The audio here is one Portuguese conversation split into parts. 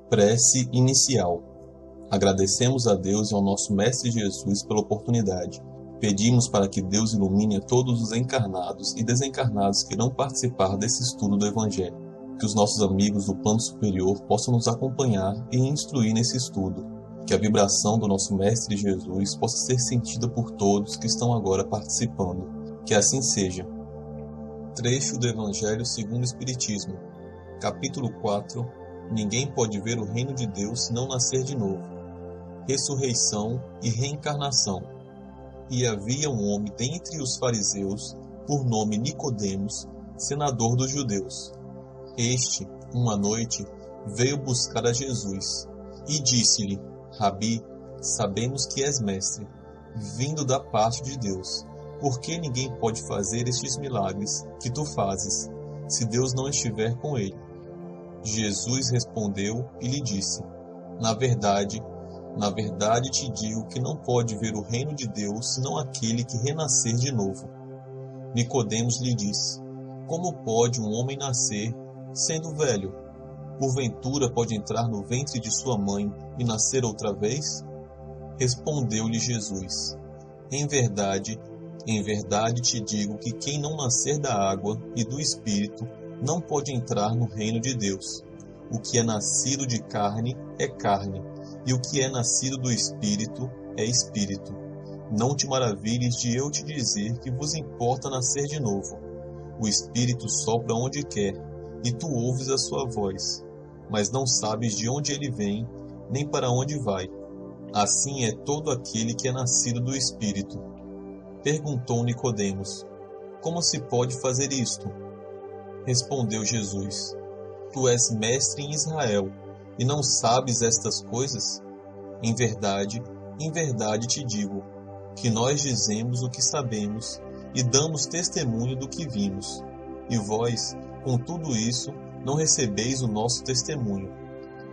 Prece inicial. Agradecemos a Deus e ao nosso Mestre Jesus pela oportunidade. Pedimos para que Deus ilumine a todos os encarnados e desencarnados que irão participar desse estudo do Evangelho. Que os nossos amigos do plano superior possam nos acompanhar e instruir nesse estudo. Que a vibração do nosso Mestre Jesus possa ser sentida por todos que estão agora participando. Que assim seja. Trecho do Evangelho segundo o Espiritismo. Capítulo 4. Ninguém pode ver o reino de Deus se não nascer de novo. Ressurreição e reencarnação. E havia um homem dentre os fariseus, por nome Nicodemos, senador dos judeus. Este, uma noite, veio buscar a Jesus, e disse-lhe: Rabi, sabemos que és mestre, vindo da parte de Deus. Por que ninguém pode fazer estes milagres que tu fazes, se Deus não estiver com ele? Jesus respondeu e lhe disse: Na verdade te digo que não pode ver o reino de Deus senão aquele que renascer de novo. Nicodemos lhe disse: Como pode um homem nascer, sendo velho? Porventura pode entrar no ventre de sua mãe e nascer outra vez? Respondeu-lhe Jesus: Em verdade te digo que quem não nascer da água e do Espírito não pode entrar no reino de Deus. O que é nascido de carne é carne, e o que é nascido do Espírito é Espírito. Não te maravilhes de eu te dizer que vos importa nascer de novo. O Espírito sopra onde quer, e tu ouves a sua voz, mas não sabes de onde ele vem, nem para onde vai. Assim é todo aquele que é nascido do Espírito. Perguntou Nicodemos: Como se pode fazer isto? Respondeu Jesus: Tu és mestre em Israel, e não sabes estas coisas? Em verdade te digo, que nós dizemos o que sabemos, e damos testemunho do que vimos. E vós, com tudo isso, não recebeis o nosso testemunho.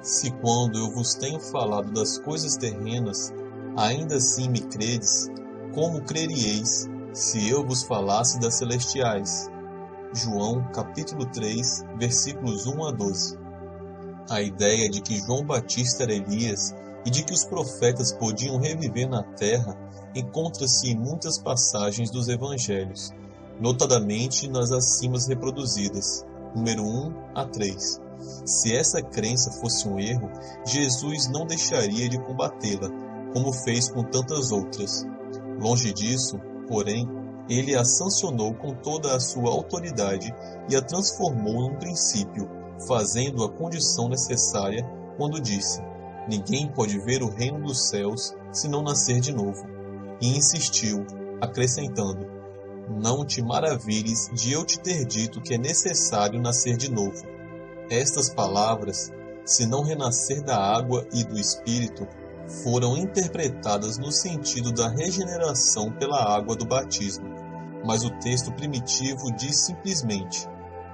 Se quando eu vos tenho falado das coisas terrenas, ainda assim me credes, como creríeis, se eu vos falasse das celestiais? João, capítulo 3, versículos 1 a 12. A ideia de que João Batista era Elias e de que os profetas podiam reviver na terra encontra-se em muitas passagens dos evangelhos, notadamente nas acima reproduzidas, número 1 a 3. Se essa crença fosse um erro, Jesus não deixaria de combatê-la, como fez com tantas outras. Longe disso, porém, ele a sancionou com toda a sua autoridade e a transformou num princípio, fazendo a condição necessária quando disse: Ninguém pode ver o reino dos céus se não nascer de novo. E insistiu, acrescentando: Não te maravilhes de eu te ter dito que é necessário nascer de novo. Estas palavras, se não renascer da água e do Espírito, foram interpretadas no sentido da regeneração pela água do batismo, mas o texto primitivo diz simplesmente: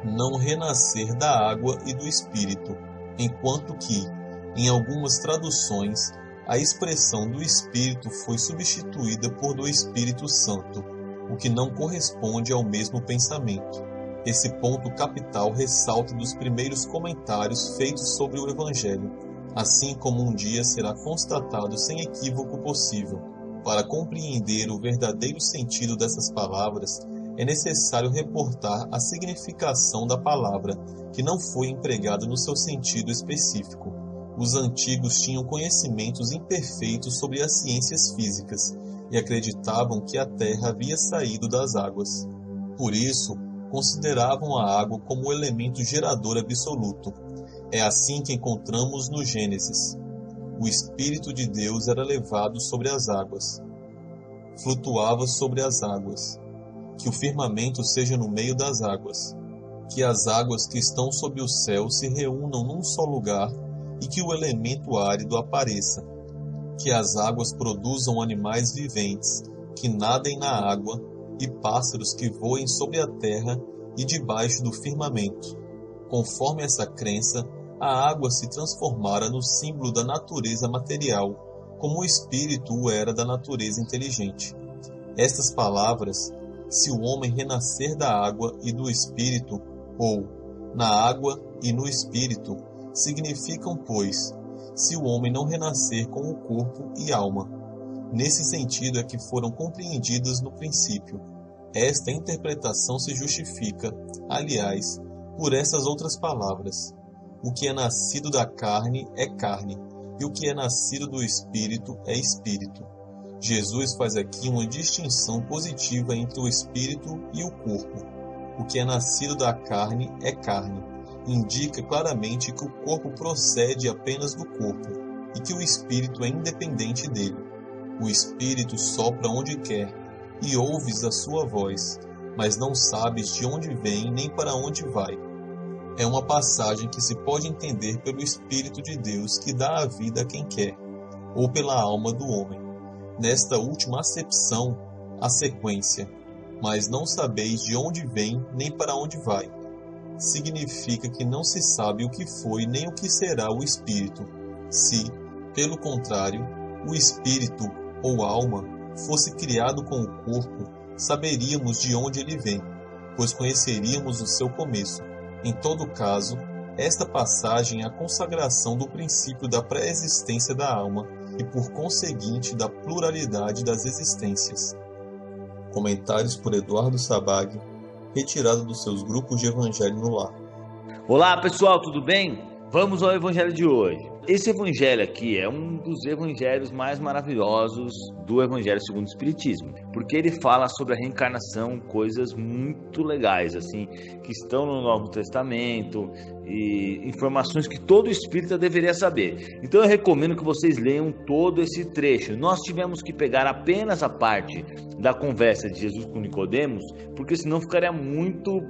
não renascer da água e do Espírito, enquanto que, em algumas traduções, a expressão do Espírito foi substituída por do Espírito Santo, o que não corresponde ao mesmo pensamento. Esse ponto capital ressalta dos primeiros comentários feitos sobre o Evangelho, assim como um dia será constatado sem equívoco possível. Para compreender o verdadeiro sentido dessas palavras, é necessário reportar a significação da palavra, que não foi empregada no seu sentido específico. Os antigos tinham conhecimentos imperfeitos sobre as ciências físicas e acreditavam que a terra havia saído das águas. Por isso, consideravam a água como o elemento gerador absoluto. É assim que encontramos no Gênesis. O Espírito de Deus era levado sobre as águas, flutuava sobre as águas. Que o firmamento seja no meio das águas, que as águas que estão sob o céu se reúnam num só lugar e que o elemento árido apareça, que as águas produzam animais viventes, que nadem na água, e pássaros que voem sobre a terra e debaixo do firmamento. Conforme essa crença, a água se transformara no símbolo da natureza material, como o espírito o era da natureza inteligente. Estas palavras, se o homem renascer da água e do espírito, ou na água e no espírito, Significam, pois, se o homem não renascer com o corpo e alma. Nesse sentido é que foram compreendidas no princípio. Esta interpretação se justifica, aliás, por essas outras palavras. O que é nascido da carne é carne, e o que é nascido do Espírito é Espírito. Jesus faz aqui uma distinção positiva entre o Espírito e o corpo. O que é nascido da carne é carne. Indica claramente que o corpo procede apenas do corpo, e que o Espírito é independente dele. O Espírito sopra onde quer, e ouves a sua voz, mas não sabes de onde vem nem para onde vai. É uma passagem que se pode entender pelo Espírito de Deus que dá a vida a quem quer, ou pela alma do homem. Nesta última acepção, a sequência, mas não sabeis de onde vem nem para onde vai, significa que não se sabe o que foi nem o que será o Espírito. Se, pelo contrário, o Espírito ou alma fosse criado com o corpo, saberíamos de onde ele vem, pois conheceríamos o seu começo. Em todo caso, esta passagem é a consagração do princípio da pré-existência da alma e, por conseguinte, da pluralidade das existências. Comentários por Eduardo Sabag, retirado dos seus grupos de Evangelho no Lar. Olá pessoal, tudo bem? Vamos ao Evangelho de hoje. Esse Evangelho aqui é um dos evangelhos mais maravilhosos do Evangelho segundo o Espiritismo, porque ele fala sobre a reencarnação, coisas muito legais, assim, que estão no Novo Testamento e informações que todo espírita deveria saber. Então eu recomendo que vocês leiam todo esse trecho. Nós tivemos que pegar apenas a parte da conversa de Jesus com Nicodemos, porque senão ficaria muito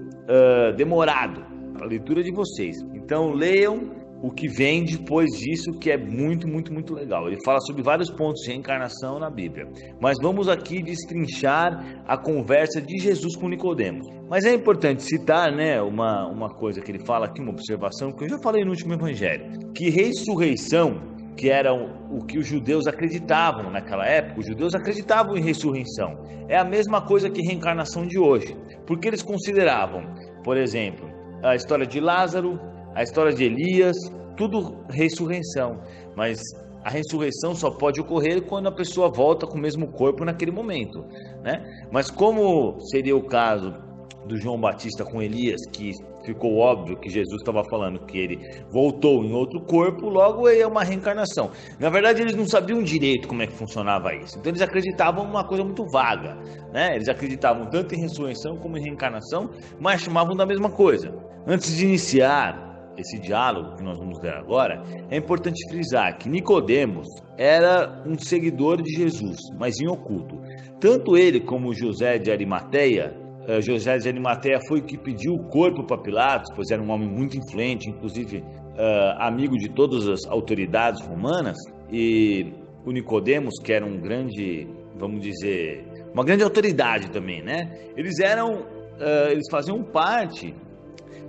demorado a leitura de vocês. Então leiam o que vem depois disso, que é muito legal. Ele fala sobre vários pontos de reencarnação na Bíblia. Mas vamos aqui destrinchar a conversa de Jesus com Nicodemos. Mas é importante citar, né, uma coisa que ele fala aqui, uma observação, que eu já falei no último evangelho, que ressurreição, que era o que os judeus acreditavam naquela época, os judeus acreditavam em ressurreição. É a mesma coisa que reencarnação de hoje, porque eles consideravam, por exemplo, a história de Lázaro, a história de Elias, tudo ressurreição, mas a ressurreição só pode ocorrer quando a pessoa volta com o mesmo corpo naquele momento, né? Mas como seria o caso do João Batista com Elias, que ficou óbvio que Jesus estava falando que ele voltou em outro corpo, logo é uma reencarnação. Na verdade, eles não sabiam direito como é que funcionava isso, então eles acreditavam em uma coisa muito vaga, né? Eles acreditavam tanto em ressurreição como em reencarnação, mas chamavam da mesma coisa. Antes de iniciar esse diálogo que nós vamos ver agora, é importante frisar que Nicodemos era um seguidor de Jesus, mas em oculto. Tanto ele como José de Arimateia, José de Arimateia foi o que pediu o corpo para Pilatos, pois era um homem muito influente, inclusive amigo de todas as autoridades romanas, e o Nicodemos, que era um grande, vamos dizer, uma grande autoridade também, né? Eles faziam parte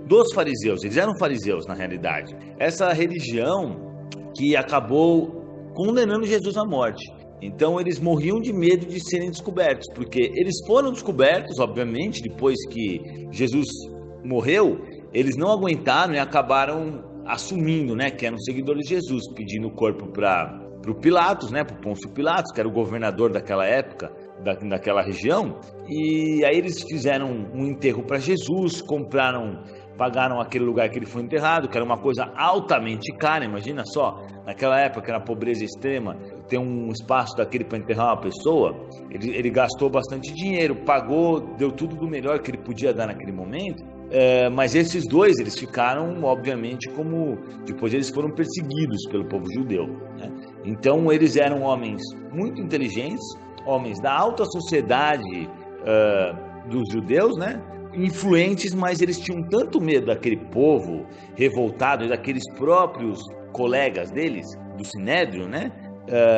dos fariseus, eles eram fariseus na realidade. Essa religião que acabou condenando Jesus à morte. Então eles morriam de medo de serem descobertos, porque eles foram descobertos, obviamente, depois que Jesus morreu, eles não aguentaram e acabaram assumindo, né, que eram seguidores de Jesus, pedindo o corpo para o Pilatos, né, para o Pôncio Pilatos, que era o governador daquela época, daquela região. E aí eles fizeram um enterro para Jesus, pagaram aquele lugar que ele foi enterrado, que era uma coisa altamente cara, imagina só, naquela época era pobreza extrema, ter um espaço daquele para enterrar uma pessoa, ele gastou bastante dinheiro, pagou, deu tudo do melhor que ele podia dar naquele momento, mas esses dois, eles ficaram, obviamente, depois eles foram perseguidos pelo povo judeu, né? Então eles eram homens muito inteligentes, homens da alta sociedade dos judeus, né? Influentes, mas eles tinham tanto medo daquele povo revoltado e daqueles próprios colegas deles, do Sinédrio, né?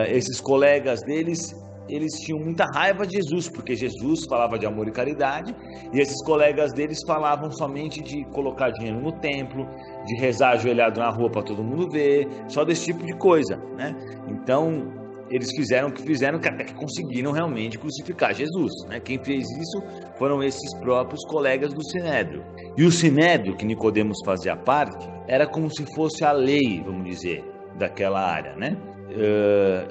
Esses colegas deles, eles tinham muita raiva de Jesus, porque Jesus falava de amor e caridade, e esses colegas deles falavam somente de colocar dinheiro no templo, de rezar ajoelhado na rua para todo mundo ver, só desse tipo de coisa, né? Então, eles fizeram o que fizeram, que até que conseguiram realmente crucificar Jesus, né? Quem fez isso foram esses próprios colegas do Sinédrio. E o Sinédrio, que Nicodemos fazia parte, era como se fosse a lei, vamos dizer, daquela área, né?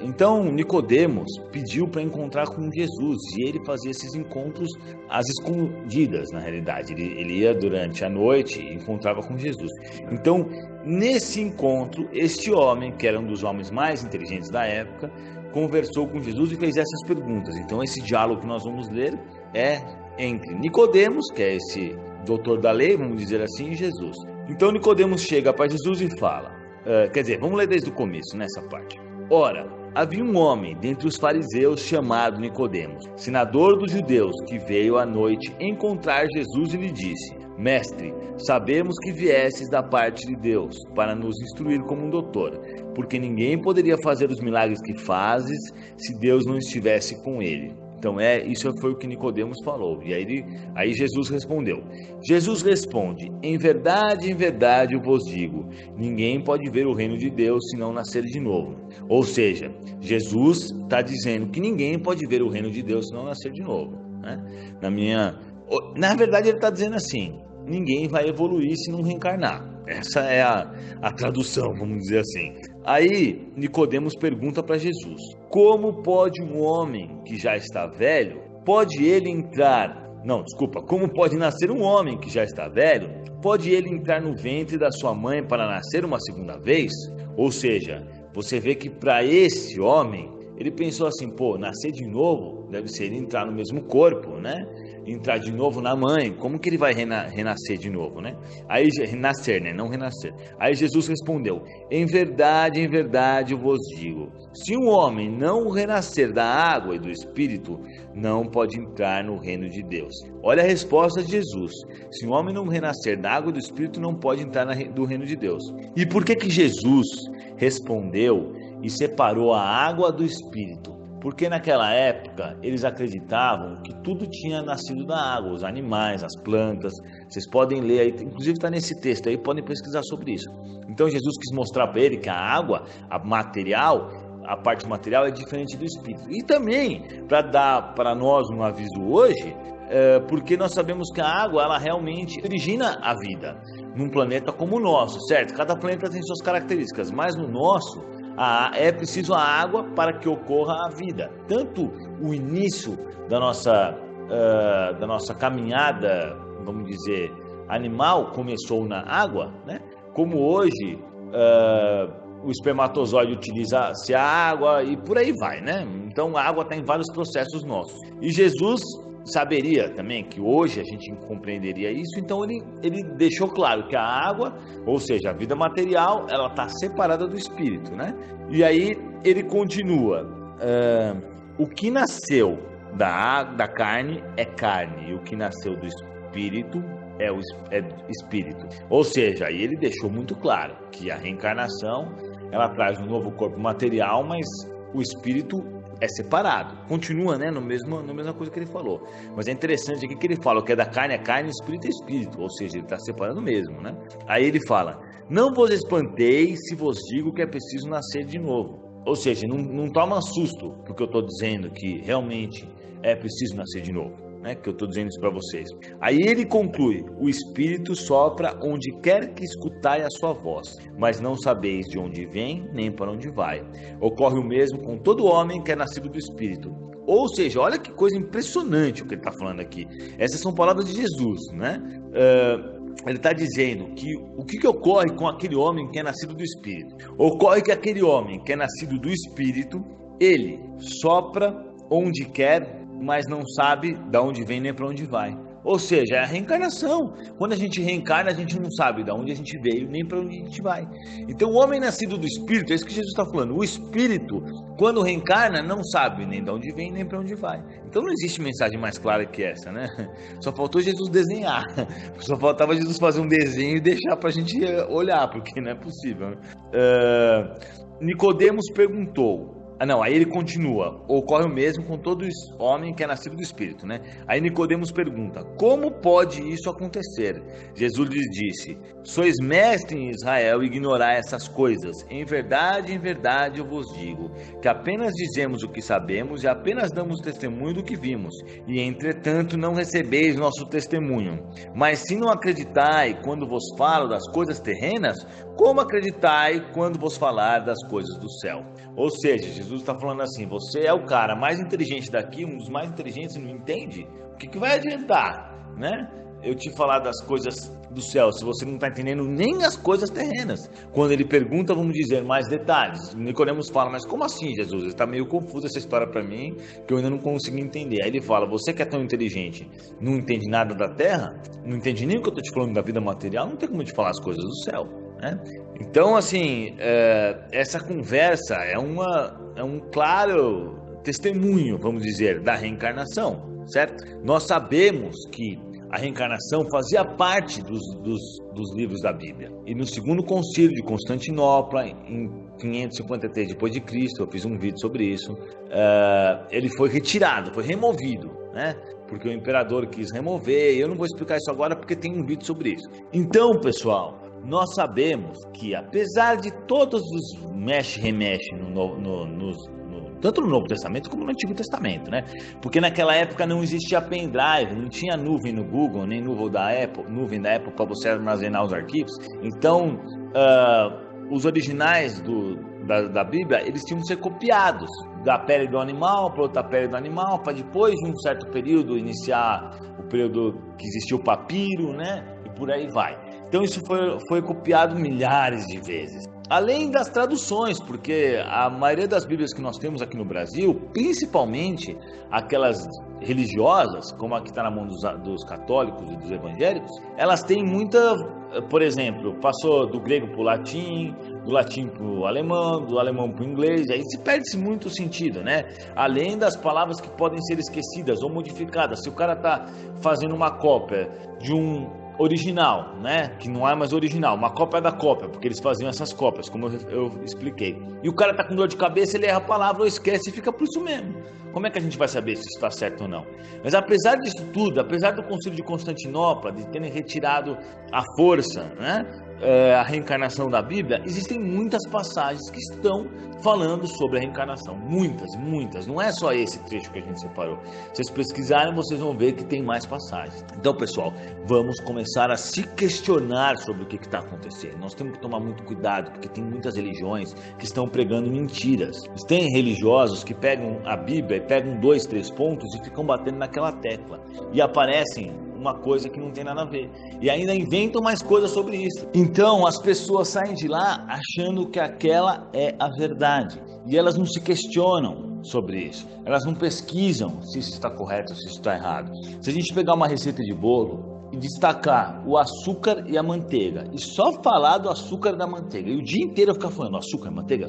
Então Nicodemos pediu para encontrar com Jesus, e ele fazia esses encontros às escondidas, na realidade. Ele ia durante a noite e encontrava com Jesus. Então, nesse encontro, este homem, que era um dos homens mais inteligentes da época, conversou com Jesus e fez essas perguntas. Então, esse diálogo que nós vamos ler é entre Nicodemos, que é esse doutor da lei, vamos dizer assim, e Jesus. Então Nicodemos chega para Jesus e fala, quer dizer, vamos ler desde o começo, nessa parte. Ora, havia um homem dentre os fariseus chamado Nicodemos, senador dos judeus, que veio à noite encontrar Jesus e lhe disse: Mestre, sabemos que viestes da parte de Deus para nos instruir como um doutor, porque ninguém poderia fazer os milagres que fazes se Deus não estivesse com ele. Então isso foi o que Nicodemos falou. E aí Jesus respondeu. Jesus responde: em verdade eu vos digo, ninguém pode ver o reino de Deus se não nascer de novo. Ou seja, Jesus está dizendo que ninguém pode ver o reino de Deus se não nascer de novo, né? Na verdade ele está dizendo assim: ninguém vai evoluir se não reencarnar. Essa é a tradução, vamos dizer assim. Aí Nicodemos pergunta para Jesus: como pode um homem que já está velho, como pode nascer um homem que já está velho, pode ele entrar no ventre da sua mãe para nascer uma segunda vez? Ou seja, você vê que para esse homem, ele pensou assim, nascer de novo deve ser ele entrar no mesmo corpo, né? Entrar de novo na mãe, como que ele vai renascer de novo, né? Aí, renascer, né? Não renascer. Aí Jesus respondeu: em verdade eu vos digo, se um homem não renascer da água e do Espírito, não pode entrar no reino de Deus. Olha a resposta de Jesus: se um homem não renascer da água e do Espírito, não pode entrar no reino de Deus. E por que Jesus respondeu e separou a água do Espírito? Porque naquela época eles acreditavam que tudo tinha nascido da água, os animais, as plantas. Vocês podem ler aí, inclusive está nesse texto aí, podem pesquisar sobre isso. Então Jesus quis mostrar para ele que a água, a parte material é diferente do espírito. E também para dar para nós um aviso hoje, porque nós sabemos que a água ela realmente origina a vida num planeta como o nosso, certo? Cada planeta tem suas características, mas no nosso é preciso a água para que ocorra a vida. Tanto o início da nossa caminhada, vamos dizer, animal começou na água, né? Como hoje o espermatozoide utiliza-se a água e por aí vai, né? Então a água está em vários processos nossos. E Jesus saberia também que hoje a gente compreenderia isso, então ele deixou claro que a água, ou seja, a vida material, ela está separada do espírito, né? E aí ele continua, o que nasceu da carne é carne, e o que nasceu do espírito é espírito. Ou seja, aí ele deixou muito claro que a reencarnação, ela traz um novo corpo material, mas o espírito é separado, continua, né, na mesma coisa que ele falou. Mas é interessante aqui que ele fala: o que é da carne é carne, espírito é espírito. Ou seja, ele está separando mesmo, né? Aí ele fala: não vos espanteis se vos digo que é preciso nascer de novo. Ou seja, não toma susto porque eu estou dizendo que realmente é preciso nascer de novo, né? Que eu estou dizendo isso para vocês. Aí ele conclui: o Espírito sopra onde quer que escutai a sua voz, mas não sabeis de onde vem nem para onde vai. Ocorre o mesmo com todo homem que é nascido do Espírito. Ou seja, olha que coisa impressionante o que ele está falando aqui. Essas são palavras de Jesus, né? Ele está dizendo que o que ocorre com aquele homem que é nascido do Espírito? Ocorre que aquele homem que é nascido do Espírito, ele sopra onde quer, mas não sabe de onde vem nem para onde vai. Ou seja, é a reencarnação. Quando a gente reencarna, a gente não sabe de onde a gente veio nem para onde a gente vai. Então o homem nascido do Espírito, é isso que Jesus está falando. O Espírito, quando reencarna, não sabe nem de onde vem nem para onde vai. Então não existe mensagem mais clara que essa, né? Só faltou Jesus desenhar. Só faltava Jesus fazer um desenho e deixar para a gente olhar, porque não é possível, né? Nicodemos perguntou: Aí ele continua, ocorre o mesmo com todo homem que é nascido do Espírito, né? Aí Nicodemos pergunta, como pode isso acontecer? Jesus lhes disse, sois mestres em Israel e ignorai essas coisas. Em verdade eu vos digo, que apenas dizemos o que sabemos e apenas damos testemunho do que vimos, e entretanto não recebeis nosso testemunho. Mas se não acreditai quando vos falo das coisas terrenas, como acreditai quando vos falar das coisas do céu? Ou seja, Jesus está falando assim, você é o cara mais inteligente daqui, um dos mais inteligentes, e não entende? O que vai adiantar, né? Eu te falar das coisas do céu, se você não está entendendo nem as coisas terrenas. Quando ele pergunta, vamos dizer mais detalhes. Nicodemos fala, mas como assim, Jesus? Está meio confuso essa história para mim, que eu ainda não consegui entender. Aí ele fala, você que é tão inteligente, não entende nada da terra? Não entende nem o que eu estou te falando da vida material? Não tem como te falar as coisas do céu, né? Então, assim, essa conversa é um claro testemunho, vamos dizer, da reencarnação, certo? Nós sabemos que a reencarnação fazia parte dos livros da Bíblia. E no segundo concílio de Constantinopla, em 553 d.C., eu fiz um vídeo sobre isso, ele foi retirado, foi removido, né? Porque o imperador quis remover, e eu não vou explicar isso agora porque tem um vídeo sobre isso. Então, pessoal, nós sabemos que apesar de todos os mexe-remexe tanto no Novo Testamento como no Antigo Testamento, né? Porque naquela época não existia pendrive, não tinha nuvem no Google, nem nuvem da Apple para você armazenar os arquivos. Então, os originais da Bíblia, eles tinham que ser copiados da pele do animal para outra pele do animal, para depois de um certo período iniciar o período que existia o papiro, né? E por aí vai. Então isso foi copiado milhares de vezes. Além das traduções, porque a maioria das Bíblias que nós temos aqui no Brasil, principalmente aquelas religiosas, como a que está na mão dos católicos e dos evangélicos, elas têm muita, por exemplo, passou do grego para o latim, do latim para o alemão, do alemão para o inglês, aí se perde-se muito o sentido, né? Além das palavras que podem ser esquecidas ou modificadas. Se o cara está fazendo uma cópia de um original, né? Que não é mais original, uma cópia da cópia, porque eles faziam essas cópias, como eu expliquei. E o cara tá com dor de cabeça, ele erra a palavra ou esquece e fica por isso mesmo. Como é que a gente vai saber se isso está certo ou não? Mas apesar disso tudo, apesar do Concílio de Constantinopla, de terem retirado a força, né? A reencarnação da Bíblia, existem muitas passagens que estão falando sobre a reencarnação, muitas, não é só esse trecho que a gente separou. Se vocês pesquisarem, vocês vão ver que tem mais passagens. Então, pessoal, vamos começar a se questionar sobre o que está acontecendo. Nós temos que tomar muito cuidado, porque tem muitas religiões que estão pregando mentiras. Tem religiosos que pegam a Bíblia e pegam 2, 3 pontos e ficam batendo naquela tecla, e aparecem uma coisa que não tem nada a ver, e ainda inventam mais coisas sobre isso. Então as pessoas saem de lá achando que aquela é a verdade, e elas não se questionam sobre isso, elas não pesquisam se isso está correto ou se isso está errado. Se a gente pegar uma receita de bolo e destacar o açúcar e a manteiga, e só falar do açúcar e da manteiga, e o dia inteiro ficar falando açúcar, manteiga,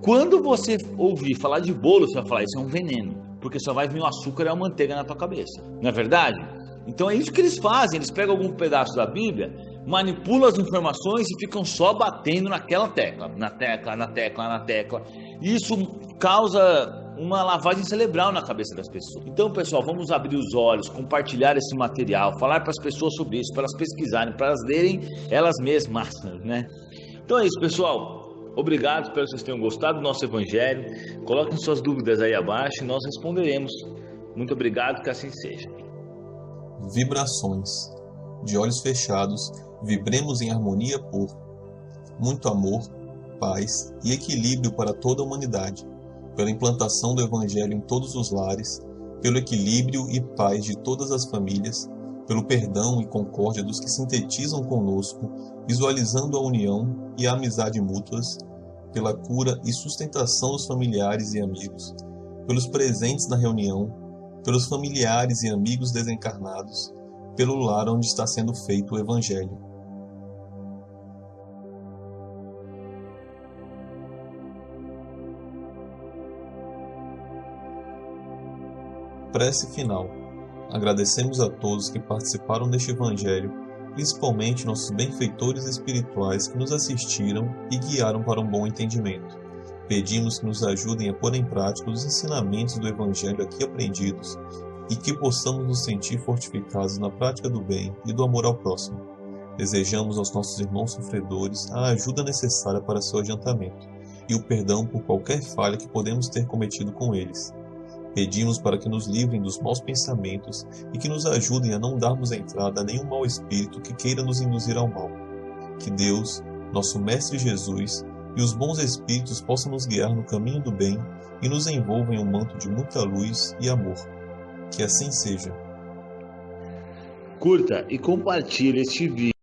quando você ouvir falar de bolo, você vai falar, isso é um veneno, porque só vai vir o açúcar e a manteiga na tua cabeça, não é verdade? Então é isso que eles fazem, eles pegam algum pedaço da Bíblia, manipulam as informações e ficam só batendo naquela tecla, na tecla. E isso causa uma lavagem cerebral na cabeça das pessoas. Então, pessoal, vamos abrir os olhos, compartilhar esse material, falar para as pessoas sobre isso, para elas pesquisarem, para elas lerem elas mesmas, né? Então é isso, pessoal. Obrigado, espero que vocês tenham gostado do nosso evangelho. Coloquem suas dúvidas aí abaixo e nós responderemos. Muito obrigado, que assim seja. Vibrações. De olhos fechados, vibremos em harmonia por muito amor, paz e equilíbrio para toda a humanidade, pela implantação do Evangelho em todos os lares, pelo equilíbrio e paz de todas as famílias, pelo perdão e concórdia dos que sintetizam conosco, visualizando a união e a amizade mútuas, pela cura e sustentação dos familiares e amigos, pelos presentes na reunião, pelos familiares e amigos desencarnados, pelo lar onde está sendo feito o Evangelho. Prece final. Agradecemos a todos que participaram deste Evangelho, principalmente nossos benfeitores espirituais que nos assistiram e guiaram para um bom entendimento. Pedimos que nos ajudem a pôr em prática os ensinamentos do Evangelho aqui aprendidos e que possamos nos sentir fortificados na prática do bem e do amor ao próximo. Desejamos aos nossos irmãos sofredores a ajuda necessária para seu adiantamento e o perdão por qualquer falha que podemos ter cometido com eles. Pedimos para que nos livrem dos maus pensamentos e que nos ajudem a não darmos entrada a nenhum mau espírito que queira nos induzir ao mal. Que Deus, nosso Mestre Jesus, e os bons espíritos possam nos guiar no caminho do bem e nos envolvam em um manto de muita luz e amor. Que assim seja. Curta e compartilhe este vídeo.